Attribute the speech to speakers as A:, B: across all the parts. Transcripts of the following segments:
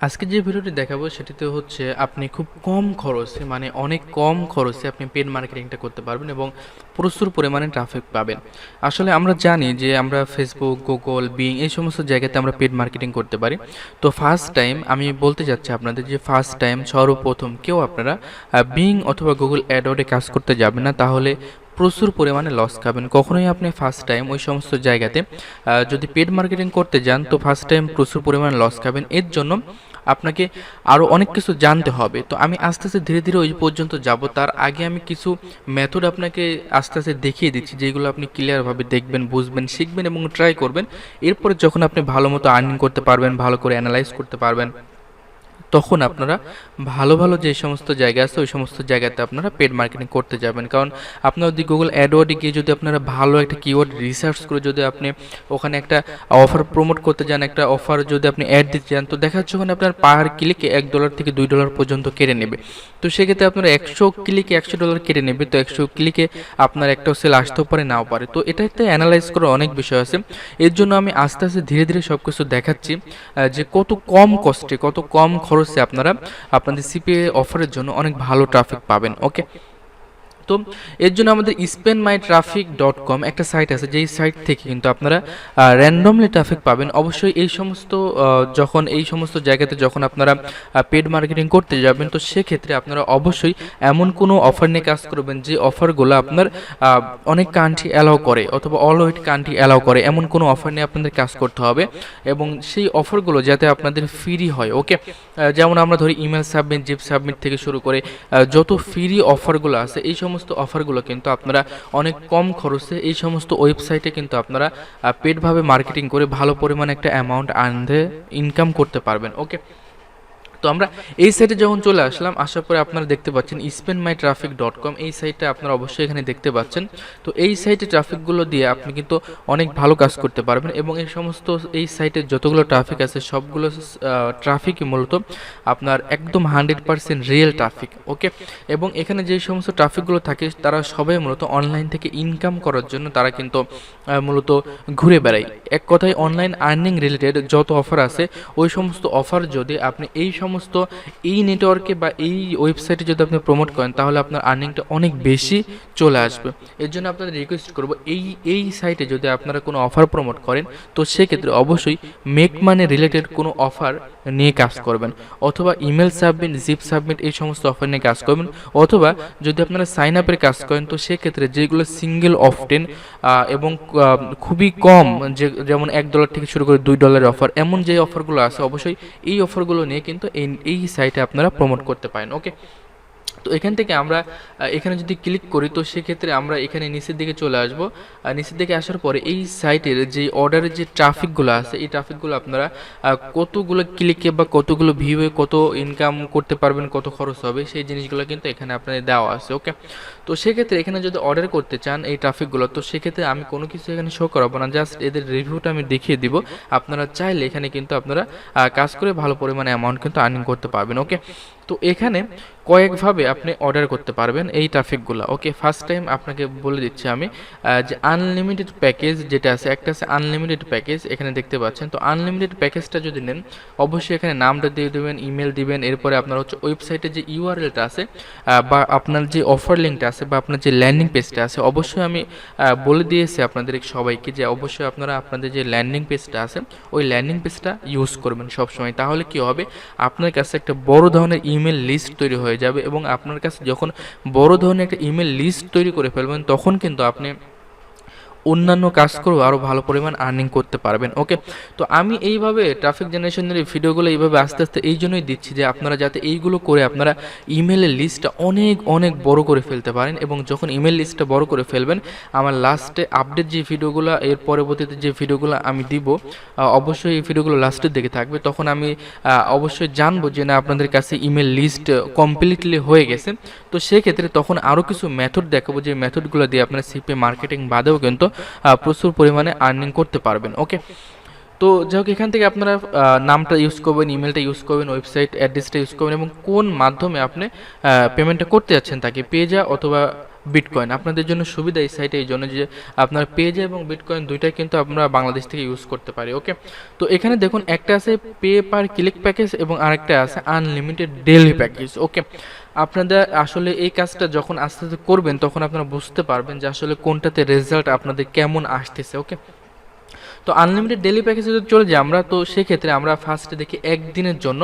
A: আজকে যে ভিডিওটি দেখাবো সেটিতে হচ্ছে আপনি খুব কম খরচে মানে অনেক কম খরচে আপনি পেড মার্কেটিংটা করতে পারবেন এবং প্রচুর পরিমাণে ট্রাফিক পাবেন। আসলে আমরা জানি যে আমরা ফেসবুক, গুগল, বিং এই সমস্ত জায়গাতে আমরা পেড মার্কেটিং করতে পারি। তো ফার্স্ট টাইম আমি বলতে যাচ্ছি আপনাদের যে ফার্স্ট টাইম সর্বপ্রথম কেউ আপনারা বিং অথবা গুগল অ্যাডওয়ার্ডে কাজ করতে যাবেন না, তাহলে প্রচুর পরিমাণে লস খাবেন। কখনোই আপনি ফার্স্ট টাইম ওই সমস্ত জায়গাতে যদি পেড মার্কেটিং করতে যান তো ফার্স্ট টাইম প্রচুর পরিমাণে লস খাবেন। এর জন্য আপনাকে আরও অনেক কিছু জানতে হবে। তো আমি আস্তে আস্তে ধীরে ধীরে ওই পর্যন্ত যাব। তার আগে আমি কিছু মেথড আপনাকে আস্তে আস্তে দেখিয়ে দিচ্ছি, যেগুলো আপনি ক্লিয়ারভাবে দেখবেন, বুঝবেন, শিখবেন এবং ট্রাই করবেন। এরপরে যখন আপনি ভালো মতো আর্নিং করতে পারবেন, ভালো করে অ্যানালাইজ করতে পারবেন, তখন আপনারা ভালো ভালো যে সমস্ত জায়গা আছে ওই সমস্ত জায়গাতে আপনারা পেড মার্কেটিং করতে যাবেন। কারণ আপনার যদি গুগল অ্যাডওয়ার্ডে গিয়ে যদি আপনারা ভালো একটা কিওয়ার্ড রিসার্চ করে যদি আপনি ওখানে একটা অফার প্রমোট করতে যান, একটা অফার যদি আপনি অ্যাড দিতে চান, তো দেখা যাচ্ছে ওখানে আপনার পার ক্লিকে $1 থেকে $2 পর্যন্ত কেটে নেবে। তো সেক্ষেত্রে আপনার 100 ক্লিকে $100 কেটে নেবে। তো 100 ক্লিকে আপনার একটাও সেল আসতেও পারে, নাও পারে। তো এটাতে অ্যানালাইজ করার অনেক বিষয় আছে। এর জন্য আমি আস্তে আস্তে ধীরে ধীরে সব কিছু দেখাচ্ছি যে কত কম কস্টে, কত কম খরচে আপনারা আপনাদের সিপিএ অফারের জন্য অনেক ভালো ট্রাফিক পাবেন। ওকে, তো এর জন্য আমাদের spendmytraffic.com একটা সাইট আছে, যেই সাইট থেকে কিন্তু আপনারা র্যান্ডমলি ট্রাফিক পাবেন। অবশ্যই এই সমস্ত যখন এই সমস্ত জায়গাতে যখন আপনারা পেড মার্কেটিং করতে যাবেন, তো সেক্ষেত্রে আপনারা অবশ্যই এমন কোনো অফার নিয়ে কাজ করবেন যে অফারগুলো আপনার অনেক কান্ট্রি অ্যালাউ করে অথবা অল ওয়েট কান্ট্রি অ্যালাউ করে, এমন কোনো অফার নিয়ে আপনাদের কাজ করতে হবে এবং সেই অফারগুলো যাতে আপনাদের ফ্রি হয়। ওকে, যেমন আমরা ধরি ইমেল সাবমিট, জিপ সাবমিট থেকে শুরু করে যত ফ্রি অফারগুলো আছে, এই সমস্ত অফারগুলো কিন্তু আপনারা অনেক কম খরচে এই সমস্ত ওয়েবসাইটে কিন্তু আপনারা পেডভাবে মার্কেটিং করে ভালো পরিমাণে একটা অ্যামাউন্ট আনতে ইনকাম করতে পারবেন। ওকে, তো আমরা এই সাইটে যখন চলে আসলাম, আসার পরে আপনারা দেখতে পাচ্ছেন spendmytraffic.com, এই সাইটটা আপনারা অবশ্যই এখানে দেখতে পাচ্ছেন। তো এই সাইটে ট্রাফিকগুলো দিয়ে আপনি কিন্তু অনেক ভালো কাজ করতে পারবেন এবং এই সমস্ত এই সাইটে যতগুলো ট্রাফিক আছে সবগুলো ট্রাফিকই মূলত আপনার একদম 100% রিয়েল ট্রাফিক। ওকে, এবং এখানে যে সমস্ত ট্রাফিকগুলো থাকে তারা সবাই মূলত অনলাইন থেকে ইনকাম করার জন্য তারা কিন্তু মূলত ঘুরে বেড়ায়। এক কথায় অনলাইন আর্নিং রিলেটেড যত অফার আছে ওই সমস্ত অফার যদি আপনি এই নেটওয়ার্কে বা এই ওয়েবসাইটে যদি আপনি প্রমোট করেন, তাহলে আপনার আর্নিংটা অনেক বেশি চলে আসবে। এর জন্য আপনাদের রিকোয়েস্ট করবো, এই সাইটে যদি আপনারা কোনো অফার প্রমোট করেন, তো সেক্ষেত্রে অবশ্যই মেক মানি রিলেটেড কোনো অফার নিয়ে কাজ করবেন, অথবা ইমেল সাবমিট, জিপ সাবমিট এই সমস্ত অফার নিয়ে কাজ করবেন। অথবা যদি আপনারা সাইন আপের কাজ করেন, তো সেক্ষেত্রে যেগুলো সিঙ্গেল অফটেন এবং খুবই কম, যেমন $1 থেকে শুরু করে $2 অফার, এমন যে অফারগুলো আছে অবশ্যই এই অফারগুলো নিয়ে কিন্তু এই সাইটে আপনারা প্রমোট করতে পারেন। ওকে, তো এখান থেকে আমরা এখানে যদি ক্লিক করি, তো সেক্ষেত্রে আমরা এখানে নিচের দিকে চলে আসব। নিচের দিকে আসার পরে এই সাইটের যে অর্ডারের যে ট্রাফিকগুলো আছে, এই ট্রাফিকগুলো আপনারা কতগুলো ক্লিকে বা কতগুলো ভিউয়ে কত ইনকাম করতে পারবেন, কত খরচ হবে, সেই জিনিসগুলো কিন্তু এখানে আপনাদের দেওয়া আছে। ওকে, তো সেক্ষেত্রে এখানে যদি অর্ডার করতে চান এই ট্রাফিকগুলো, তো সেক্ষেত্রে আমি কোনো কিছু এখানে শো করাবো না, জাস্ট এদের রিভিউটা আমি দেখিয়ে দিব। আপনারা চাইলে এখানে কিন্তু আপনারা কাজ করে ভালো পরিমাণে অ্যামাউন্ট কিন্তু আর্নিং করতে পারবেন। ওকে, তো এখানে কয়েকভাবে আপনি অর্ডার করতে পারবেন এই ট্রাফিকগুলো। ওকে, ফার্স্ট টাইম আপনাকে বলে দিচ্ছি আমি যে আনলিমিটেড প্যাকেজ যেটা আছে, একটা আছে আনলিমিটেড প্যাকেজ, এখানে দেখতে পাচ্ছেন। তো আনলিমিটেড প্যাকেজটা যদি নেন, অবশ্যই এখানে নামটা দিয়ে দেবেন, ইমেল দিবেন, এরপরে আপনার হচ্ছে ওয়েবসাইটে যে ইউআরএলটা আছে বা আপনার যে অফার লিঙ্কটা আছে বা আপনার যে ল্যান্ডিং পেজটা আছে, অবশ্যই আমি বলে দিয়েছি আপনাদের সবাইকে যে অবশ্যই আপনারা আপনাদের যে ল্যান্ডিং পেজটা আছে ওই ল্যান্ডিং পেজটা ইউজ করবেন সবসময়। তাহলে কি হবে, আপনার কাছে একটা বড় ধরনের ইমেল লিস্ট তৈরি হয়ে যাবে এবং আপনার কাছে যখন বড় ধরনের একটা ইমেল লিস্ট তৈরি করে ফেলবেন, তখন কিন্তু আপনি অন্যান্য কাজ করেও আরও ভালো পরিমাণ আর্নিং করতে পারবেন। ওকে, তো আমি এইভাবে ট্রাফিক জেনারেশনের এই ভিডিওগুলো এইভাবে আস্তে আস্তে এই জন্যই দিচ্ছি যে আপনারা যাতে এইগুলো করে আপনারা ইমেলের লিস্টটা অনেক অনেক বড় করে ফেলতে পারেন। এবং যখন ইমেল লিস্টটা বড় করে ফেলবেন, আমার লাস্টে আপডেট যে ভিডিওগুলো, এর পরবর্তীতে যে ভিডিওগুলো আমি দিব, অবশ্যই এই ভিডিওগুলো লাস্টের দিকে থাকবে। তখন আমি অবশ্যই জানবো যে না আপনাদের কাছে ইমেল লিস্ট কমপ্লিটলি হয়ে গেছে। তো সেক্ষেত্রে তখন আরও কিছু মেথড দেখাবো, যে মেথডগুলো দিয়ে আপনারা সিপিএ মার্কেটিং বাদেও কিন্তু প্রচুর পরিমাণে আর্নিং করতে পারবেন। ওকে, তো যাই হোক, এখান থেকে আপনারা নামটা ইউজ করবেন, ইমেলটা ইউজ করবেন, ওয়েবসাইট অ্যাড্রেসটা ইউজ করবেন এবং কোন মাধ্যমে আপনি পেমেন্টটা করতে যাচ্ছেন, তাকে পেজা অথবা বিটকয়েন। আপনাদের জন্য সুবিধা এই সাইটে এই জন্য যে আপনার পেজে এবং বিটকয়েন দুইটাই কিন্তু আমরা বাংলাদেশ থেকে ইউজ করতে পারি। ওকে, তো এখানে দেখুন একটা আছে পে পার ক্লিক প্যাকেজ এবং আরেকটা আছে আনলিমিটেড ডেইলি প্যাকেজ। ওকে, আপনাদের আসলে এই কাজটা যখন আস্তে আস্তে করবেন তখন আপনারা বুঝতে পারবেন যে আসলে কোনটাতে রেজাল্ট আপনাদের কেমন আসতেছে। ওকে, তো আনলিমিটেড ডেলি প্যাকেজে যদি চলে যাই আমরা, তো সেক্ষেত্রে আমরা ফার্স্টে দেখি একদিনের জন্য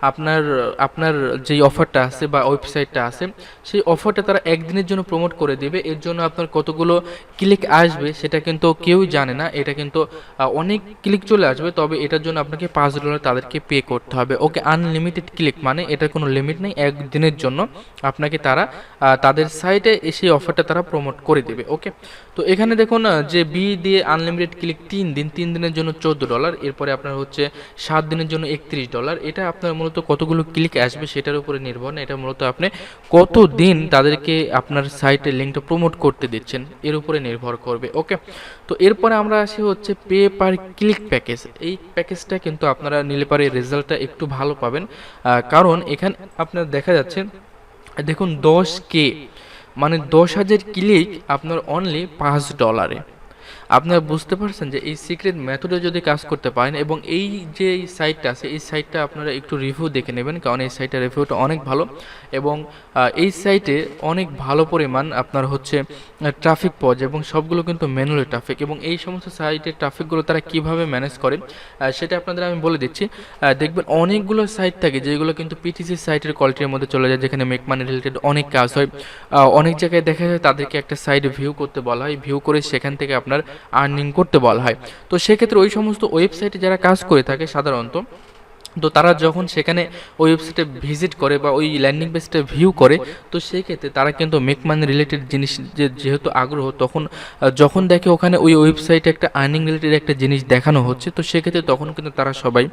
A: আপনার আপনার যেই অফারটা আছে বা ওয়েবসাইটটা আছে সেই অফারটা তারা একদিনের জন্য প্রমোট করে দেবে। এর জন্য আপনার কতগুলো ক্লিক আসবে সেটা কিন্তু কেউই জানে না, এটা কিন্তু অনেক ক্লিক চলে আসবে, তবে এটার জন্য আপনাকে $5 তাদেরকে পে করতে হবে। ওকে, আনলিমিটেড ক্লিক মানে এটার কোনো লিমিট নেই, একদিনের জন্য আপনাকে তারা তাদের সাইটে সেই অফারটা তারা প্রমোট করে দেবে। ওকে, তো এখানে দেখুন যে বি দিয়ে আনলিমিটেড ক্লিক 3 দিনের জন্য $14, এরপরে আপনার হচ্ছে 7 দিনের জন্য $31। এটা আপনার মূলত কতগুলো ক্লিক আসবে সেটার উপরে নির্ভর না, এটা মূলত আপনি কত দিন তাদেরকে আপনার সাইটে লিঙ্কটা প্রমোট করতে দিচ্ছেন এর উপরে নির্ভর করবে। ওকে, তো এরপরে আমরা আসি হচ্ছে পে পার ক্লিক প্যাকেজ। এই প্যাকেজটা কিন্তু আপনারা নিলে পারে রেজাল্টটা একটু ভালো পাবেন, কারণ এখানে আপনার দেখা যাচ্ছে দেখুন 10K মানে 10,000 ক্লিক আপনার অনলি $5। আপনারা বুঝতে পারছেন যে এই সিক্রেট মেথডে যদি কাজ করতে পারেন, এবং এই যে এই সাইটটা আছে এই সাইটটা আপনারা একটু রিভিউ দেখে নেবেন, কারণ এই সাইটের রিভিউটা অনেক ভালো, এবং এই সাইটে অনেক ভালো পরিমাণ আপনার হচ্ছে ট্রাফিক পাওয়া যায়, এবং সবগুলো কিন্তু ম্যানুয়ালি ট্রাফিক। এবং এই সমস্ত সাইটের ট্রাফিকগুলো তারা কিভাবে ম্যানেজ করে সেটা আপনাদের আমি বলে দিচ্ছি। দেখবেন অনেকগুলো সাইট থাকে যেগুলো কিন্তু পিটিসি সাইটের কোয়ালিটির মধ্যে চলে যায়, যেখানে মেক মানি রিলেটেড অনেক কাজ হয়। অনেক জায়গায় দেখা যায় তাদেরকে একটা সাইট ভিউ করতে বলা হয়, ভিউ করে সেখান থেকে আপনার আর্নিং করতে বলা হয়। তো সেক্ষেত্রে ওই সমস্ত ওয়েবসাইটে যারা কাজ করে থাকে সাধারণত, তো তারা যখন সেখানে ওই ওয়েবসাইটে ভিজিট করে বা ওই ল্যান্ডিং পেজটা ভিউ করে, তো সেই ক্ষেত্রে তারা কিন্তু মেক মানি রিলেটেড জিনিস যেহেতু আগ্রহ, তখন যখন দেখে ওখানে ওই ওয়েবসাইটে একটা আর্নিং রিলেটেড একটা জিনিস দেখানো হচ্ছে, তো সেক্ষেত্রে তখন কিন্তু তারা সবাই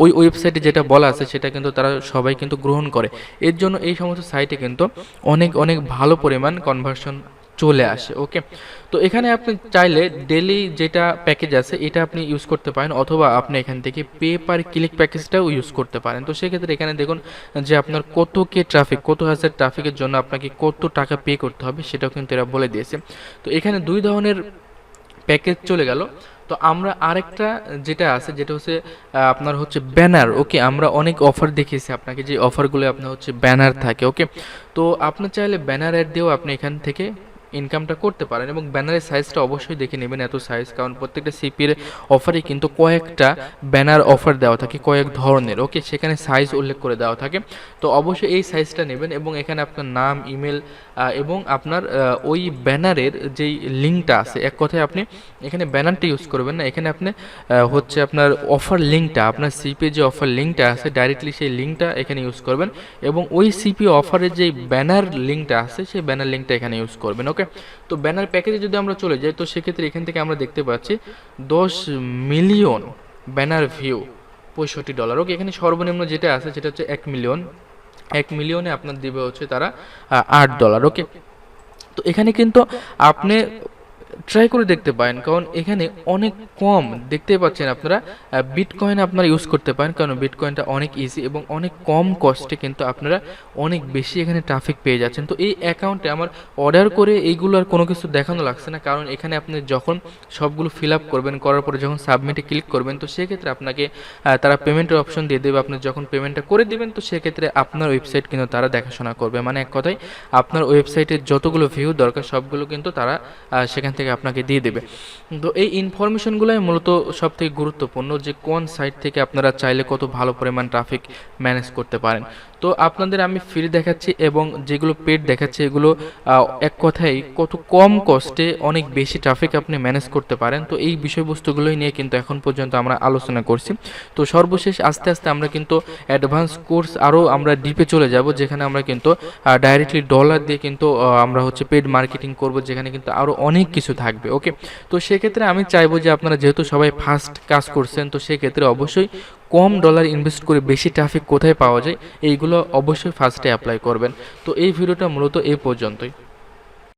A: ওই ওয়েবসাইটে যেটা বলা আছে সেটা কিন্তু তারা সবাই কিন্তু গ্রহণ করে। এর জন্য এই সমস্ত সাইটে কিন্তু অনেক অনেক ভালো পরিমাণ কনভার্সন চলে আসে। ওকে, তো এখানে আপনি চাইলে ডেলি যেটা প্যাকেজ আছে এটা আপনি ইউজ করতে পারেন, অথবা আপনি এখান থেকে পে পার ক্লিক প্যাকেজটাও ইউজ করতে পারেন। তো সেক্ষেত্রে এখানে দেখুন যে আপনার কত কে ট্রাফিক, কত হাজার ট্রাফিকের জন্য আপনাকে কত টাকা পে করতে হবে সেটাও কিন্তু এরা বলে দিয়েছে। তো এখানে দুই ধরনের প্যাকেজ চলে গেল। তো আমরা আরেকটা যেটা আছে যেটা হচ্ছে আপনার হচ্ছে ব্যানার। ওকে, আমরা অনেক অফার দেখিয়েছি আপনাকে, যে অফারগুলো আপনার হচ্ছে ব্যানার থাকে। ওকে, তো আপনি চাইলে ব্যানার অ্যাড দিয়েও আপনি এখান থেকে ইনকামটা করতে পারেন, এবং ব্যানারের সাইজটা অবশ্যই দেখে নেবেন এত সাইজ, কারণ প্রত্যেকটা সিপির অফারে কিন্তু কয়েকটা ব্যানার অফার দেওয়া থাকে কয়েক ধরনের। ওকে, সেখানে সাইজ উল্লেখ করে দেওয়া থাকে, তো অবশ্যই এই সাইজটা নেবেন, এবং এখানে আপনার নাম, ইমেল এবং আপনার ওই ব্যানারের যেই লিঙ্কটা আছে, এক কথায় আপনি এখানে ব্যানারটা ইউজ করবেন না, এখানে আপনি হচ্ছে আপনার অফার লিঙ্কটা, আপনার সিপি যে অফার লিঙ্কটা আছে ডাইরেক্টলি সেই লিঙ্কটা এখানে ইউজ করবেন, এবং ওই সিপি অফারের যে ব্যানার লিঙ্কটা আছে সেই ব্যানার লিঙ্কটা এখানে ইউজ করবেন। ওকে, তো ব্যানার প্যাকেজে যদি আমরা চলে যাই, তো সেক্ষেত্রে এখান থেকে আমরা দেখতে পাচ্ছি 10 মিলিয়ন ব্যানার ভিউ $65। ওকে, এখানে সর্বনিম্ন যেটা আছে সেটা হচ্ছে 1 মিলিয়ন, 1 মিলিয়নে আপনার দিবে হচ্ছে তারা $8। ওকে, তো এখানে কিন্তু আপনি ট্রাই করে দেখতে পারেন, কারণ এখানে অনেক কম দেখতে পাচ্ছেন আপনারা বিটকয়েন আপনারা ইউজ করতে পারেন, কারণ বিটকয়েনটা অনেক ইজি এবং অনেক কম কস্টে কিন্তু আপনারা অনেক বেশি এখানে ট্রাফিক পেয়ে যাচ্ছেন। তো এই অ্যাকাউন্টে আমার অর্ডার করে এইগুলো আর কোনো কিছু দেখানো লাগছে না, কারণ এখানে আপনি যখন সবগুলো ফিল আপ করবেন, করার পরে যখন সাবমিটে ক্লিক করবেন, তো সেক্ষেত্রে আপনাকে তারা পেমেন্টের অপশন দিয়ে দেবে। আপনি যখন পেমেন্টটা করে দেবেন, তো সেক্ষেত্রে আপনার ওয়েবসাইট কিন্তু তারা দেখাশোনা করবে, মানে এক কথায় আপনার ওয়েবসাইটে যতগুলো ভিউ দরকার সবগুলো কিন্তু তারা সেখান থেকে আপনাকে দিয়ে দেবে। তো এই ইনফরমেশনগুলোই মূলত সব থেকে গুরুত্বপূর্ণ, যে কোন সাইট থেকে আপনারা চাইলে কত ভালো পরিমাণ ট্রাফিক ম্যানেজ করতে পারেন। তো আপনাদের আমি ফ্রি দেখাচ্ছি, এবং যেগুলো পেড দেখাচ্ছি এগুলো এক কথায় কত কম কস্টে অনেক বেশি ট্রাফিক আপনি ম্যানেজ করতে পারেন। তো এই বিষয়বস্তুগুলোই নিয়ে কিন্তু এখন পর্যন্ত আমরা আলোচনা করছি। তো সর্বশেষ আস্তে আস্তে আমরা কিন্তু অ্যাডভান্স কোর্স আরও আমরা ডিপে চলে যাব, যেখানে আমরা কিন্তু ডাইরেক্টলি ডলার দিয়ে কিন্তু আমরা হচ্ছে পেড মার্কেটিং করব, যেখানে কিন্তু আরও অনেক কিছু থাকবে। ওকে, তো সেক্ষেত্রে আমি চাইবো যে আপনারা যেহেতু সবাই ফার্স্ট কাজ করছেন, তো সেক্ষেত্রে অবশ্যই কম ডলার ইনভেস্ট করে বেশি ট্রাফিক কোথায় পাওয়া যায় এইগুলো অবশ্যই ফার্স্টে অ্যাপ্লাই করবেন। তো এই ভিডিওটা মূলত এই পর্যন্তই।